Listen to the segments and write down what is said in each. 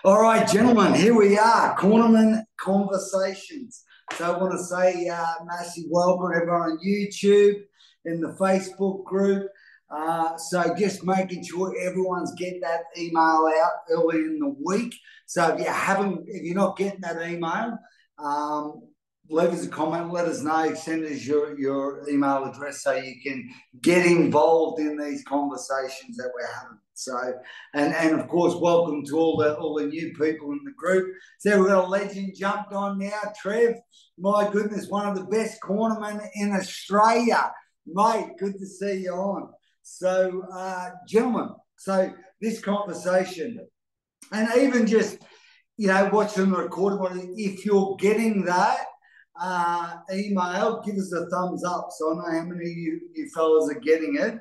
All right, gentlemen, here we are, Cornerman Conversations. So I want to say massive welcome to everyone on YouTube, in the Facebook group. So just making sure everyone's getting that email out early in the week. So if you're not getting that email, leave us a comment, let us know, send us your email address so you can get involved in these conversations that we're having. So, and of course, welcome to all the new people in the group. So we've got a legend jumped on now, Trev. My goodness, one of the best cornermen in Australia, mate. Good to see you on. So, gentlemen, so this conversation, and even just watching the recording, if you're getting that email, give us a thumbs up so I know how many of you fellas are getting it.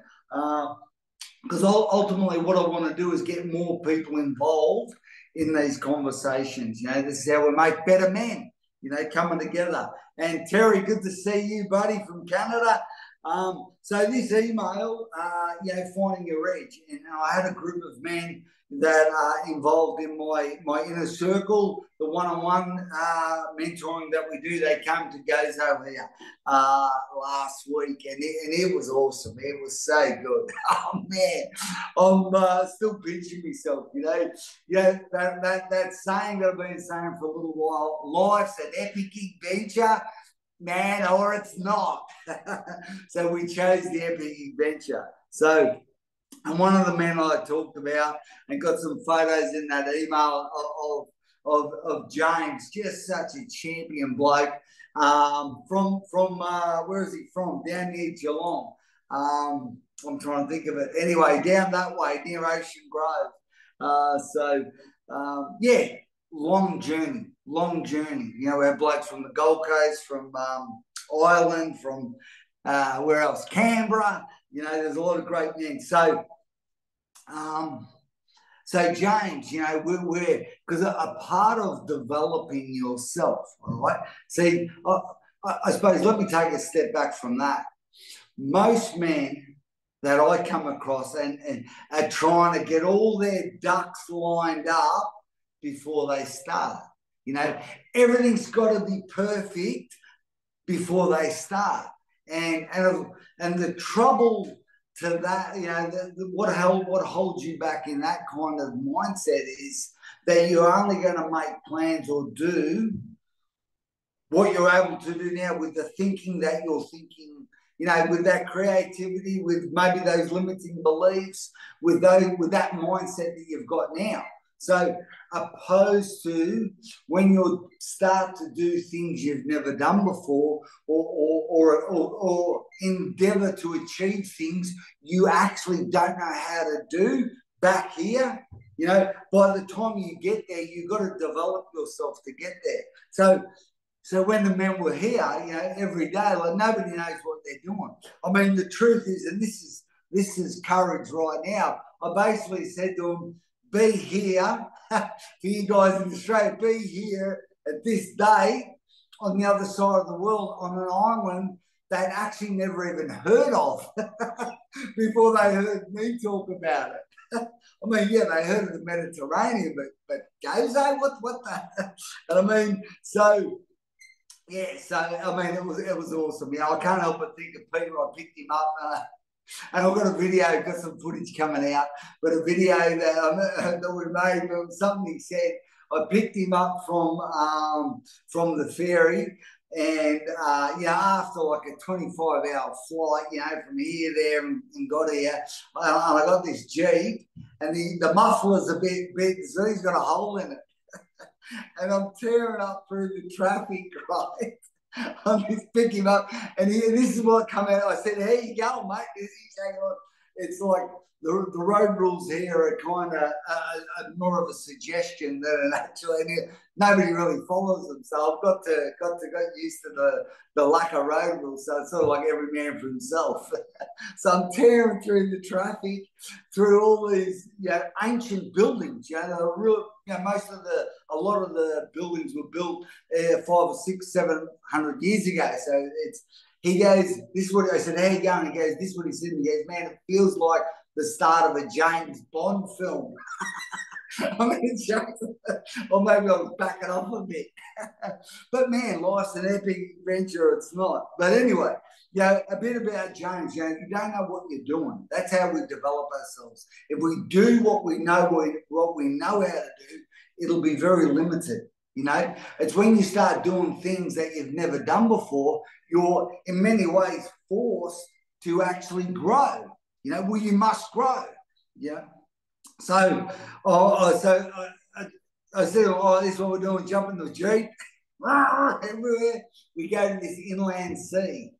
Because ultimately what I want to do is get more people involved in these conversations. This is how we make better men, coming together. And Terry, good to see you, buddy, from Canada. So this email, finding your edge. And I had a group of men that are involved in my inner circle, the one-on-one mentoring that we do. They came to Gozo here last week, and it was awesome. It was so good. Oh man, I'm still pinching myself. That saying that I've been saying for a little while. Life's an epic adventure, man, or it's not. So we chose the epic adventure. So. And one of the men I talked about and got some photos in that email of James, just such a champion bloke from where is he from? Down near Geelong. I'm trying to think of it. Anyway, down that way near Ocean Grove. Long journey. We have blokes from the Gold Coast, from Ireland, from where else? Canberra. There's a lot of great men. So James, we're because a part of developing yourself, all right? See, I suppose let me take a step back from that. Most men that I come across and are trying to get all their ducks lined up before they start. Everything's got to be perfect before they start. And the trouble to that, what holds you back in that kind of mindset is that you're only going to make plans or do what you're able to do now with the thinking that you're thinking, with that creativity, with maybe those limiting beliefs, with that mindset that you've got now. So opposed to when you start to do things you've never done before or endeavor to achieve things you actually don't know how to do back here, by the time you get there, you've got to develop yourself to get there. So when the men were here, every day, like nobody knows what they're doing. I mean, the truth is, and this is courage right now, I basically said to them, be here, for you guys in Australia, be here at this day on the other side of the world on an island they'd actually never even heard of before they heard me talk about it. I mean, yeah, they heard of the Mediterranean, but Gozo, what the? And I mean, it was awesome. I can't help but think of Peter. I picked him up. And I've got a video, got some footage coming out, but a video that we made of something he said. I picked him up from the ferry, and after like a 25-hour flight, from here there and got here, and I got this Jeep, and the muffler's a bit big, so he's got a hole in it, and I'm tearing up through the traffic, right? I just pick him up, and this is what come out. I said, "How you going, mate?" He's hanging on. It's like the road rules here are kind of more of a suggestion than an actual. Nobody really follows them, so I've got to get used to the lack of road rules. So it's sort of like every man for himself. So I'm tearing through the traffic, through all these ancient buildings. A lot of the buildings were built 500 or 600, 700 years ago. So he goes, this is what I said, how you going? He goes, this is what he said. He goes, man, it feels like the start of a James Bond film. I'm going to show you. Or maybe I'll back it up a bit. But man, life's an epic adventure. It's not. But anyway, a bit about James. You don't know what you're doing. That's how we develop ourselves. If we do what we know how to do, it'll be very limited. It's when you start doing things that you've never done before, you're in many ways forced to actually grow. Well, you must grow. So, I said, this is what we're doing, jumping the Jeep. Everywhere. We go to this inland sea.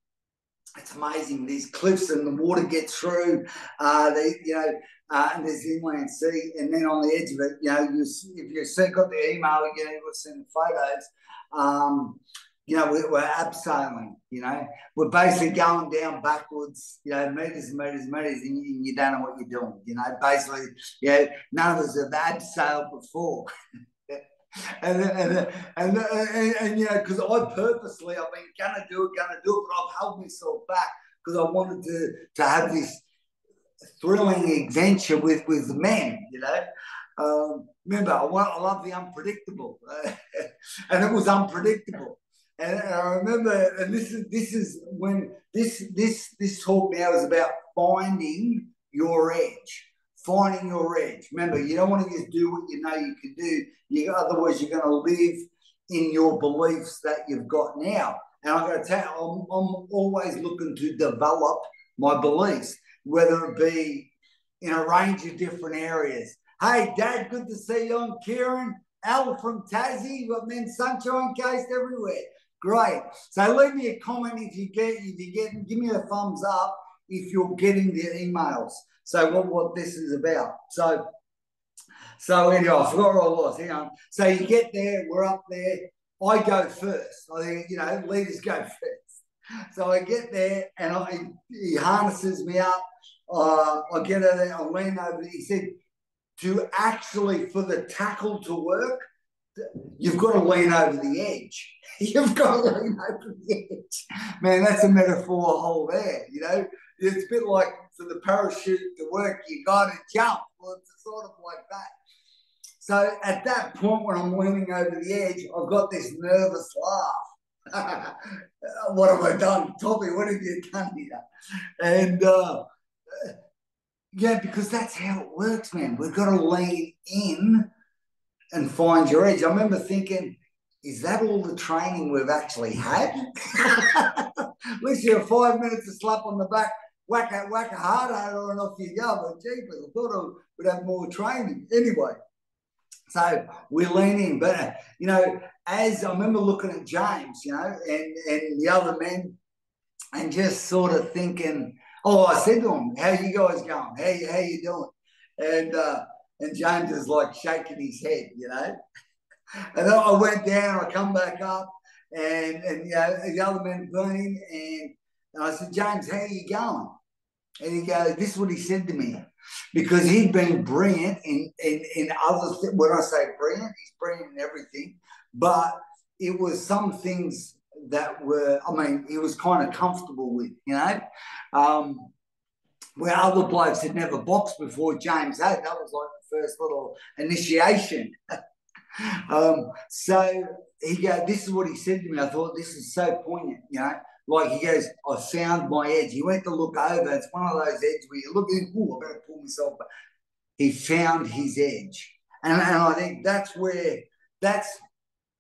It's amazing. These cliffs and the water gets through. And there's inland sea, and then on the edge of it, if you've got the email, you'll see the photos. We're abseiling. We're basically going down backwards. Meters and meters and meters, and you don't know what you're doing. Basically, none of us have abseiled before. and because I purposely, I've been gonna do it, but I've held myself back because I wanted to have this thrilling adventure with the men. Remember, I love the unpredictable, and it was unpredictable. And I remember, and this is when this talk now is about finding your edge. Finding your edge. Remember, you don't want to just do what you know you can do. Otherwise, you're going to live in your beliefs that you've got now. And I'm going to tell you, I'm always looking to develop my beliefs, whether it be in a range of different areas. Hey, Dad, good to see you on. Kieran, Al from Tassie. You've got men Sunshine Coast everywhere. Great. So leave me a comment if you get, give me a thumbs up if you're getting the emails. So what this is about. So anyway, I forgot where I was. Hang on. So you get there, we're up there. I go first. I think, leaders go first. So I get there and he harnesses me up. I get out there, I lean over. He said, for the tackle to work, you've got to lean over the edge. You've got to lean over the edge. Man, that's a metaphor whole there, It's a bit like for the parachute to work, you got to jump. Well, it's sort of like that. So at that point, when I'm leaning over the edge, I've got this nervous laugh. What have I done? Tommy, what have you done here? And because that's how it works, man. We've got to lean in and find your edge. I remember thinking, is that all the training we've actually had? Literally 5 minutes of slap on the back, whack a harder, and off you go. But jeepers, I thought we'd have more training. Anyway, so we lean in. But, as I remember looking at James, and the other men, and just sort of thinking, I said to him, how you guys going? How you doing? And James is like shaking his head, And then I went down, I come back up, and the other men been, and I said, James, how are you going? And he goes, this is what he said to me, because he'd been brilliant in other things. When I say brilliant, he's brilliant in everything, but it was some things that were, he was kind of comfortable with, where other blokes had never boxed before, James had. That was like the first little initiation. So he goes, this is what he said to me. I thought, this is so poignant, Like he goes, I found my edge. He went to look over. It's one of those edges where you look at, I better pull myself back. He found his edge. And I think that's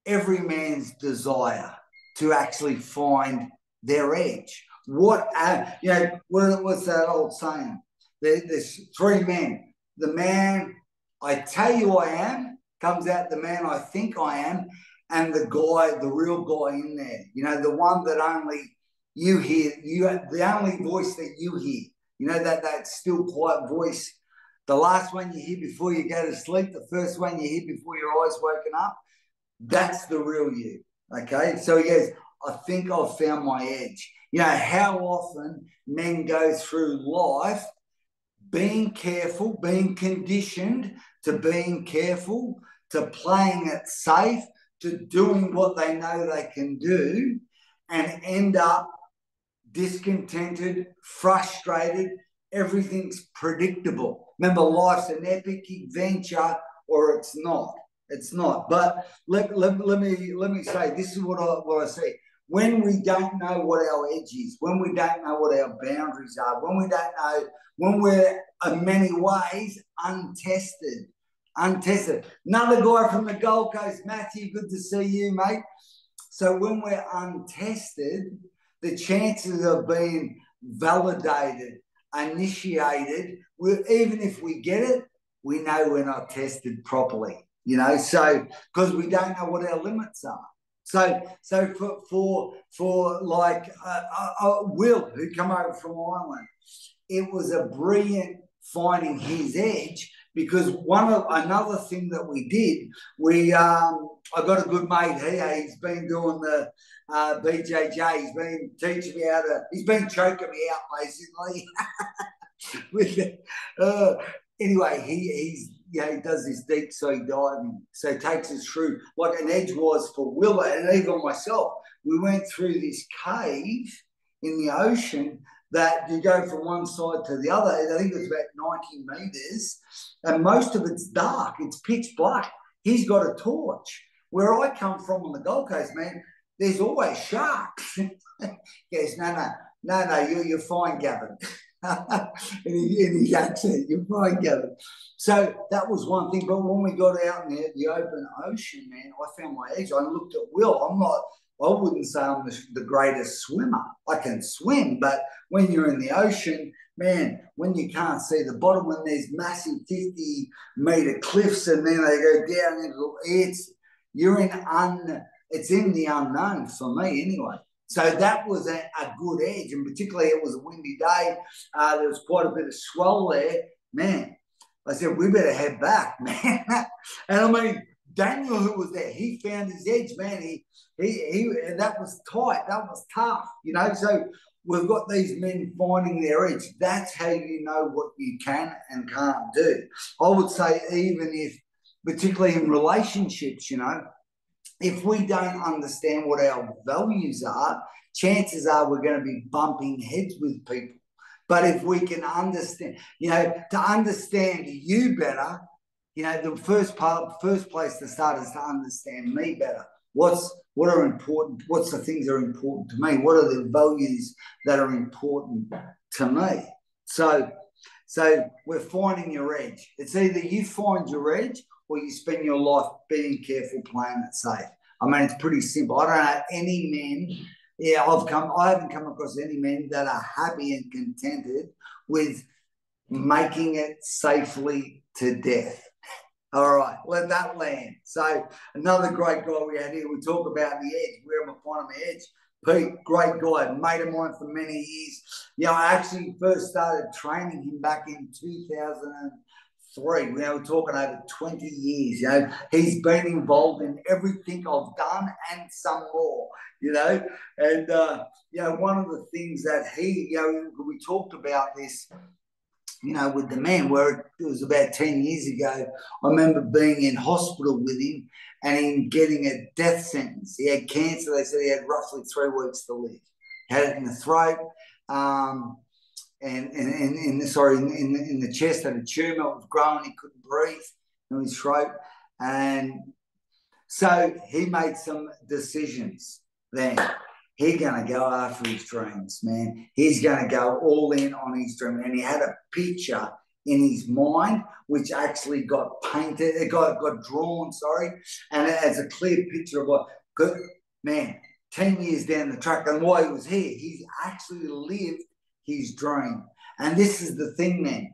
every man's desire, to actually find their edge. What's that old saying? There's three men. The man I tell you I am comes out the man I think I am, and the real guy in there. The one that only you hear, the only voice that you hear. That still quiet voice. The last one you hear before you go to sleep, the first one you hear before your eyes woken up, that's the real you. Okay? So he goes, I think I've found my edge. How often men go through life being careful, being conditioned to being careful, to playing it safe, to doing what they know they can do, and end up discontented, frustrated. Everything's predictable. Remember, life's an epic adventure or it's not. It's not. But let me say, this is what I say. When we don't know what our edge is, when we don't know what our boundaries are, when we don't know, when we're in many ways untested. Another guy from the Gold Coast, Matthew, good to see you, mate. So when we're untested, the chances of being validated, initiated, even if we get it, we know we're not tested properly, you know, so because we don't know what our limits are. So for like Will, who come over from Ireland, it was a brilliant finding his edge, because another thing that we did, I got a good mate here. He's been doing the BJJ. He's been teaching me he's been choking me out basically. Anyway, he does this deep sea diving, so takes us through like an edge was for Willa and even myself. We went through this cave in the ocean that you go from one side to the other. I think it's about 90 meters, and most of it's dark. It's pitch black. He's got a torch. Where I come from on the Gold Coast, man, there's always sharks. He goes, no, you're fine, Gavin. in his accent, you're fine, Gavin. So that was one thing. But when we got out in the open ocean, man, I found my edge. I looked at Will. I wouldn't say I'm the greatest swimmer. I can swim, but when you're in the ocean, man, when you can't see the bottom, when there's massive 50-meter cliffs and then they go down into it's in the unknown for me anyway. So that was a good edge, and particularly it was a windy day. There was quite a bit of swell there. Man, I said, we better head back, man. And I mean, Daniel, who was there, he found his edge, man. He that was tight. That was tough, you know. So we've got these men finding their edge. That's how you know what you can and can't do. I would say even if, particularly in relationships, you know, if we don't understand what our values are, chances are we're going to be bumping heads with people. But if we can understand, you know, to understand you better, you know, the first place to start is to understand me better. What's the things that are important to me? What are the values that are important to me? So we're finding your edge. It's either you find your edge or you spend your life being careful, playing it safe. I mean, it's pretty simple. I don't know any men. Yeah, I haven't come across any men that are happy and contented with making it safely to death. All right, let that land. So another great guy we had here. We talk about the edge. Where am I finding my edge? Pete, great guy, mate of mine for many years. You know, I actually first started training him back in 2003. We were talking over 20 years. You know, he's been involved in everything I've done and some more. You know, and you know, one of the things that we talked about this, you know, with the man, where it was about 10 years ago. I remember being in hospital with him and him getting a death sentence. He had cancer. They said he had roughly 3 weeks to live. He had it in the throat, in the chest, had a tumour. It was growing. He couldn't breathe in his throat. And so he made some decisions then. He's going to go after his dreams, man. He's going to go all in on his dream. And he had a picture in his mind, which actually got painted, it got drawn, and it has a clear picture of what, good man, 10 years down the track. And while he was here, he's actually lived his dream. And this is the thing, man.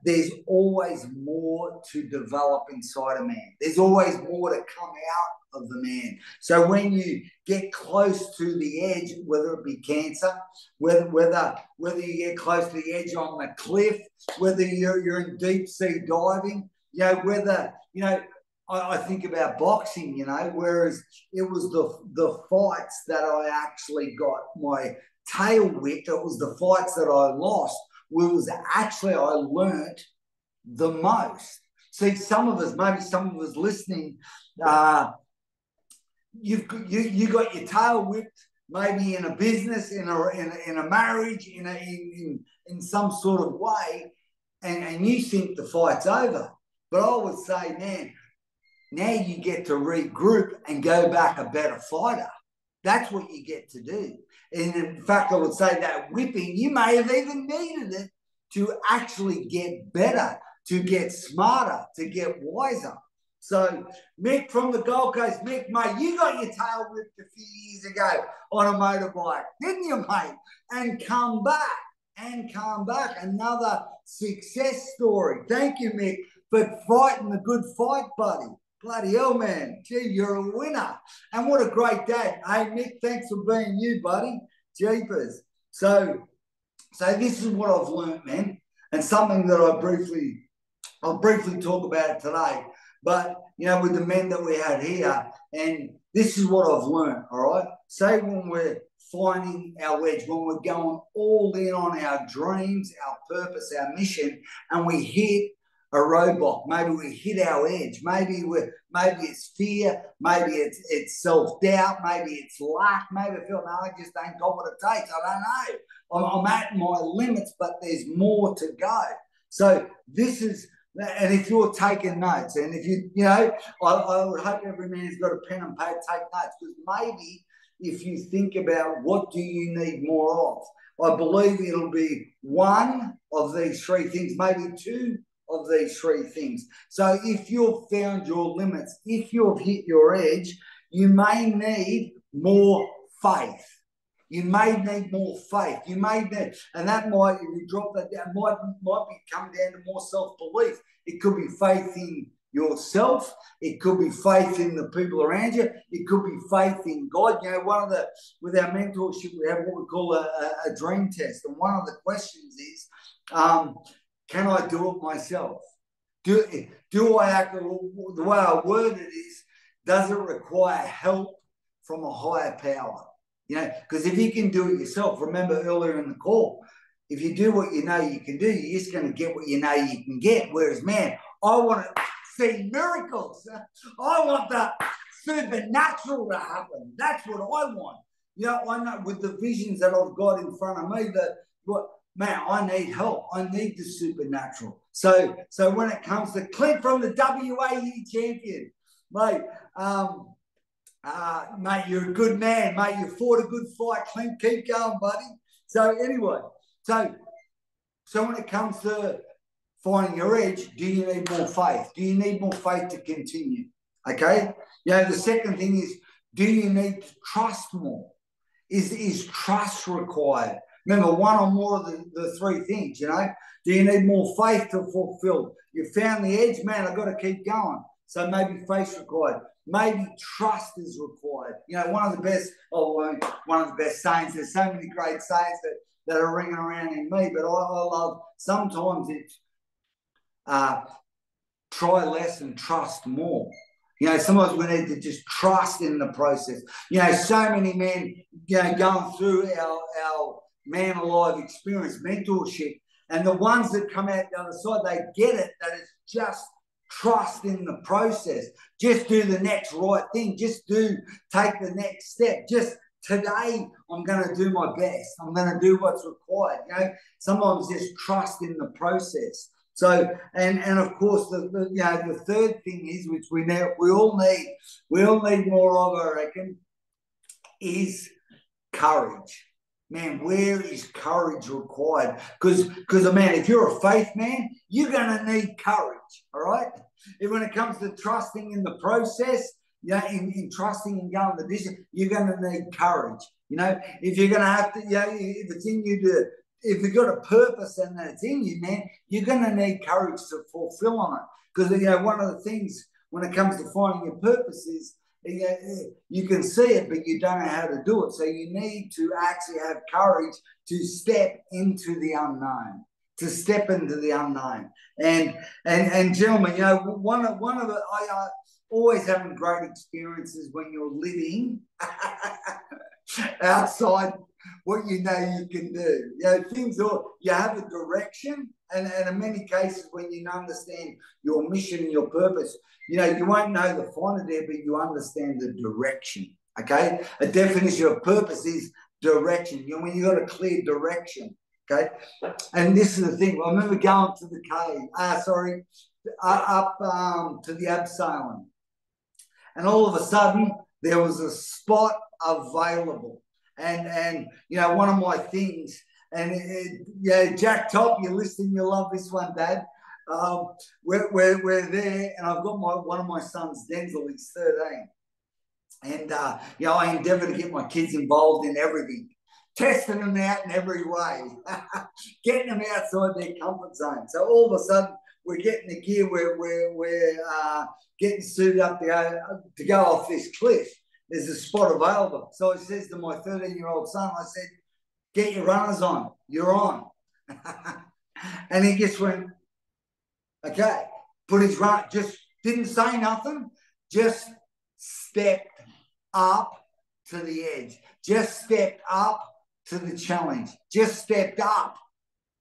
There's always more to develop inside a man. There's always more to come out of the man. So when you get close to the edge, whether it be cancer, whether you get close to the edge on the cliff, whether you're in deep sea diving, you know, whether, you know, I think about boxing, you know, whereas it was the fights that I actually got my tail whipped. It was the fights that I lost. Was actually I learnt the most. See, maybe some of us listening, you got your tail whipped, maybe in a business, in a marriage, in some sort of way, and you think the fight's over. But I would say, man, now you get to regroup and go back a better fighter. That's what you get to do. And in fact, I would say that whipping, you may have even needed it to actually get better, to get smarter, to get wiser. So, Mick from the Gold Coast, Mick, mate, you got your tail ripped a few years ago on a motorbike, didn't you, mate? And come back. Another success story. Thank you, Mick, for fighting the good fight, buddy. Bloody hell, man. Gee, you're a winner. And what a great day. Hey, Mick, thanks for being you, buddy. Jeepers. So this is what I've learned, man, and something that I'll briefly talk about today. But, you know, with the men that we had here, and this is what I've learned, all right? Say when we're finding our wedge, when we're going all in on our dreams, our purpose, our mission, and we hit a roadblock. Maybe we hit our edge. Maybe it's fear. Maybe it's self-doubt. Maybe it's luck. Maybe I feel, no, I just ain't got what it takes. I don't know. I'm at my limits, but there's more to go. So this is, and if you're taking notes, and if you know, I would hope every man's got a pen and paper, take notes, because maybe if you think about what do you need more of, I believe it'll be one of these three things, maybe two of these three things. So if you've found your limits, if you've hit your edge, you may need more faith. You may need more faith. You may need, and that might, if you drop that down, might come down to more self-belief. It could be faith in yourself. It could be faith in the people around you. It could be faith in God. You know, with our mentorship, we have what we call a dream test. And one of the questions is, can I do it myself? Do I act, the way I word it is, does it require help from a higher power? You know, because if you can do it yourself, remember earlier in the call, if you do what you know you can do, you're just going to get what you know you can get. Whereas, man, I want to see miracles. I want the supernatural to happen. That's what I want. You know, I know with the visions that I've got in front of me man, I need help. I need the supernatural. So when it comes to Clint from the WAU champion, mate, mate, you're a good man, mate. You fought a good fight, Clint. Keep going, buddy. So anyway, so when it comes to finding your edge, do you need more faith? Do you need more faith to continue? Okay. You know, the second thing is, do you need to trust more? Is trust required? Remember, one or more of the three things, you know. Do you need more faith to fulfill? You found the edge, man, I've got to keep going. So maybe faith required. Maybe trust is required. You know, one of the best sayings, there's so many great sayings that are ringing around in me, but I love, sometimes it's try less and trust more. You know, sometimes we need to just trust in the process. You know, so many men, you know, going through our Man Alive experience, mentorship, and the ones that come out the other side, they get it, that it's just trust in the process. Just do the next right thing. Just take the next step. Just today, I'm going to do my best. I'm going to do what's required. You know, sometimes just trust in the process. So, and of course, the third thing is, which we all need more of, I reckon, is courage. Man, where is courage required? Because, man, if you're a faith man, you're going to need courage, all right? And when it comes to trusting in the process, you know, in trusting and going the distance, you're going to need courage. You know, if you're going to have to, you know, if it's in you to, if you've got a purpose and it's in you, man, you're going to need courage to fulfill on it. Because, you know, one of the things when it comes to finding your purpose is, you can see it, but you don't know how to do it. So you need to actually have courage to step into the unknown, And gentlemen, you know, one of the, I always having great experiences when you're living outside what you know you can do. You know, you have a direction, and in many cases when you understand your mission and your purpose, you know, you won't know the finer there, but you understand the direction. Okay, a definition of purpose is direction. You know, when you got a clear direction. Okay, and this is the thing. I remember going to the cave. to the abseiling. And all of a sudden, there was a spot available. And one of my things, and Jack Top, you're listening, you'll love this one, Dad. We're there, and I've got one of my sons, Denzel, he's 13. And, I endeavor to get my kids involved in everything, testing them out in every way, getting them outside their comfort zone. So all of a sudden, we're getting the gear, we're getting suited up to go off this cliff. There's a spot available. So he says to my 13-year-old son, I said, get your runners on, you're on. And he just went, okay, put his run, just didn't say nothing, just stepped up to the edge, just stepped up to the challenge, just stepped up.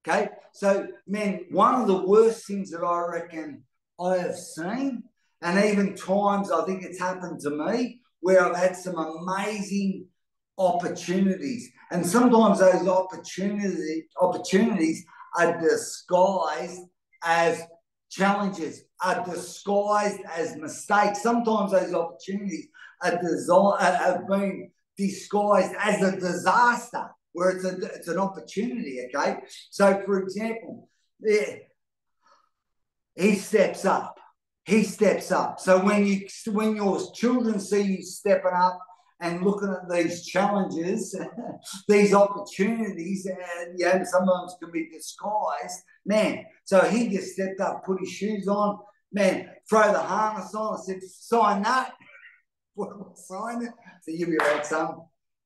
Okay, so man, one of the worst things that I reckon I have seen, and even times I think it's happened to me, where I've had some amazing opportunities, and sometimes those opportunities are disguised as challenges, are disguised as mistakes. Sometimes those opportunities have been disguised as a disaster, where it's an opportunity, okay? So, for example, he steps up. He steps up. So when your children see you stepping up and looking at these challenges, these opportunities, and sometimes can be disguised, man. So he just stepped up, put his shoes on, man, throw the harness on. I said, sign that. Sign it. So you'll be right, son.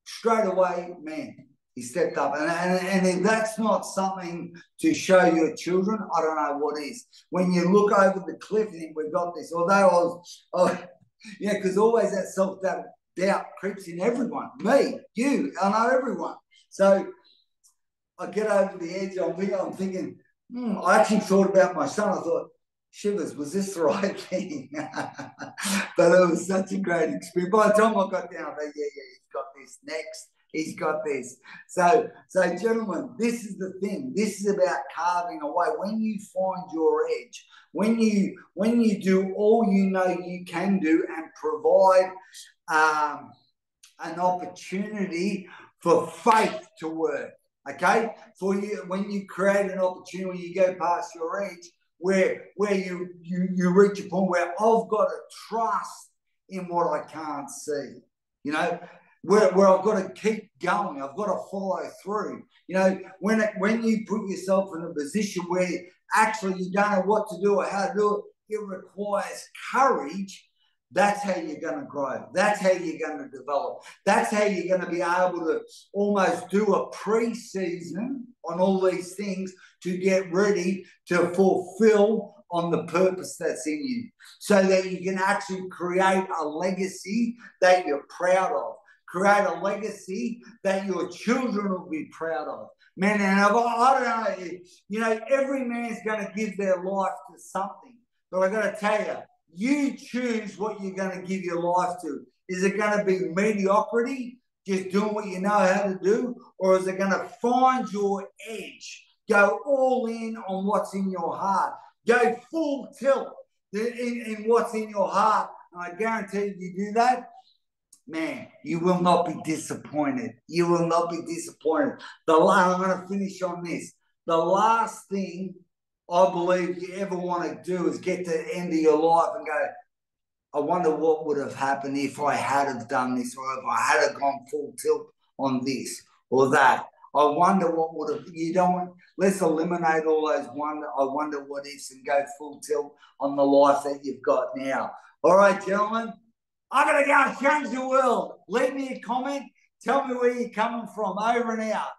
Straight away, man, he stepped up. And if that's not something to show your children, I don't know what is. When you look over the cliff and think, we've got this, although because always that self-doubt creeps in everyone. Me, you, I know everyone. So I get over the edge, I'm thinking, I actually thought about my son. I thought, shivers, was this the right thing? But it was such a great experience. By the time I got down, I thought, yeah, he's got this next. He's got this. So, gentlemen, this is the thing. This is about carving away. When you find your edge, when you do all you know you can do and provide an opportunity for faith to work, okay? For you, when you create an opportunity, when you go past your edge, where you reach a point where I've got to trust in what I can't see, where I've got to keep going, I've got to follow through. When you put yourself in a position where actually you don't know what to do or how to do it, it requires courage. That's how you're going to grow. That's how you're going to develop. That's how you're going to be able to almost do a pre-season on all these things to get ready to fulfill on the purpose that's in you, so that you can actually create a legacy that you're proud of. Create a legacy that your children will be proud of. Man, and I don't know, every man's going to give their life to something. But I got to tell you, you choose what you're going to give your life to. Is it going to be mediocrity, just doing what you know how to do? Or is it going to find your edge? Go all in on what's in your heart. Go full tilt in what's in your heart. And I guarantee you do that, man, you will not be disappointed. You will not be disappointed. I'm going to finish on this. The last thing I believe you ever want to do is get to the end of your life and go, I wonder what would have happened if I had have done this, or if I had have gone full tilt on this or that. I wonder what would have, let's eliminate all those I wonder what ifs and go full tilt on the life that you've got now. All right, gentlemen, I'm going to go and change the world. Leave me a comment. Tell me where you're coming from. Over and out.